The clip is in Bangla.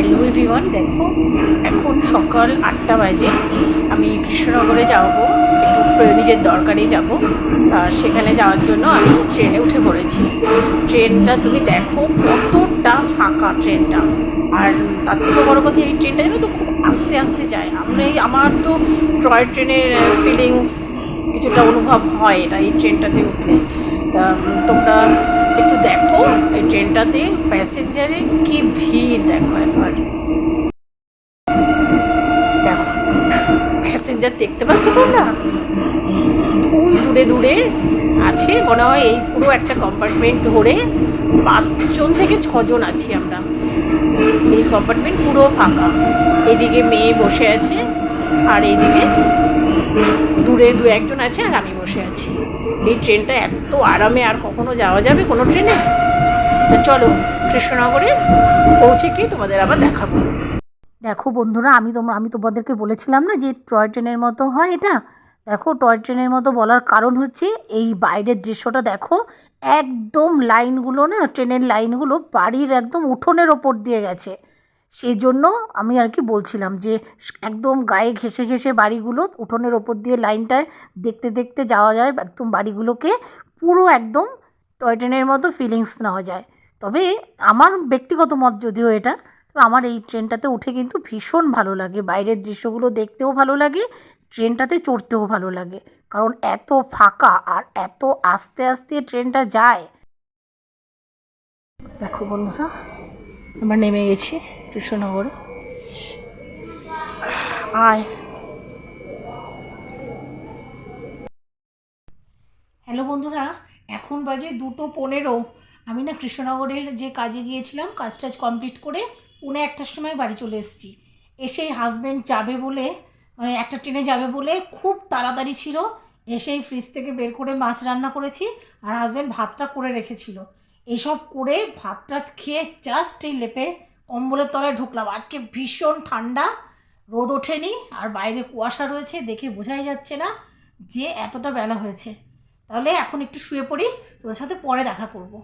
হ্যালো এভরিওয়ান, দেখো এখন সকাল 8টা বাজে। আমি কৃষ্ণনগরে যাব, একটু নিজের দরকারে যাব। সেখানে যাওয়ার জন্য আমি ট্রেনে উঠে পড়েছি। ট্রেনটা তুমি দেখো কতটা ফাঁকা ট্রেনটা। আর তার থেকে বড় কথা, এই ট্রেনটা যেন তো খুব আস্তে আস্তে যায়। আমার তো টয় ট্রেনের ফিলিংস কিছুটা অনুভব হয় এটা এই ট্রেনটাতে উঠলে। তা তোমরা একটু দেখো এই ট্রেনটাতে প্যাসেঞ্জারের কি ভিড়, দেখো একবার। দেখো প্যাসেঞ্জার দেখতে পাচ্ছ তোমরা, ওই দূরে দূরে আছে। মনে হয় এই পুরো একটা কম্পার্টমেন্ট ধরে 5জন থেকে 6জন আছি আমরা। এই কম্পার্টমেন্ট পুরো ফাঁকা। এদিকে মেয়ে বসে আছে, আর এইদিকে দূরে 2-1জন আছে, আর আমি বসে আছি। এই ট্রেনটা এত আরামে আর কখনো যাওয়া যাবে কোনো ট্রেনে? তা চলো কৃষ্ণনগরে পৌঁছে গিয়ে তোমাদের আবার দেখাবো। দেখো বন্ধুরা, আমি তোমাদেরকে বলেছিলাম না যে টয় ট্রেনের মতো হয় এটা। দেখো টয় ট্রেনের মতো বলার কারণ হচ্ছে এই বাইরের দৃশ্যটা দেখো। একদম লাইনগুলো না, ট্রেনের লাইনগুলো বাড়ির একদম উঠোনের ওপর দিয়ে গেছে। সেই জন্য আমি আর কি বলছিলাম যে একদম গায়ে ঘেঁষে ঘেঁষে বাড়িগুলো, উঠোনের ওপর দিয়ে লাইনটায় দেখতে দেখতে যাওয়া যায় একদম বাড়িগুলোকে। পুরো একদম টয় ট্রেনের মতো ফিলিংস নেওয়া যায়। তবে আমার ব্যক্তিগত মত যদিও এটা, তো আমার এই ট্রেনটাতে উঠে কিন্তু ভীষণ ভালো লাগে। বাইরের দৃশ্যগুলো দেখতেও ভালো লাগে, ট্রেনটাতে চড়তেও ভালো লাগে। কারণ এত ফাঁকা আর এত আস্তে আস্তে ট্রেনটা যায়। দেখো বন্ধুরা, আমরা নেমে গেছি কৃষ্ণনগরে। আয়, হ্যালো বন্ধুরা, এখন বাজে 2:15। আমি না কৃষ্ণনগরের যে কাজে গিয়েছিলাম, কাজটা কমপ্লিট করে 1:45টার সময় বাড়ি চলে এসেছি। এসেই হাজব্যান্ড যাবে বলে, মানে একটা ট্রেনে যাবে বলে খুব তাড়াতাড়ি ছিল। এসেই ফ্রিজ থেকে বের করে মাছ রান্না করেছি, আর হাজব্যান্ড ভাতটা করে রেখেছিল। এইসব করে ভাতটা খেয়ে জাস্ট এই লেপে কম্বলের তলায় ঢুকলাম। আজকে ভীষণ ঠান্ডা, রোদ ওঠেনি, আর বাইরে কুয়াশা রয়েছে, দেখে বোঝাই যাচ্ছে না যে এতটা বেলা হয়েছে। তাহলে এখন একটু শুয়ে পড়ি, তোদের সাথে পরে দেখা করব।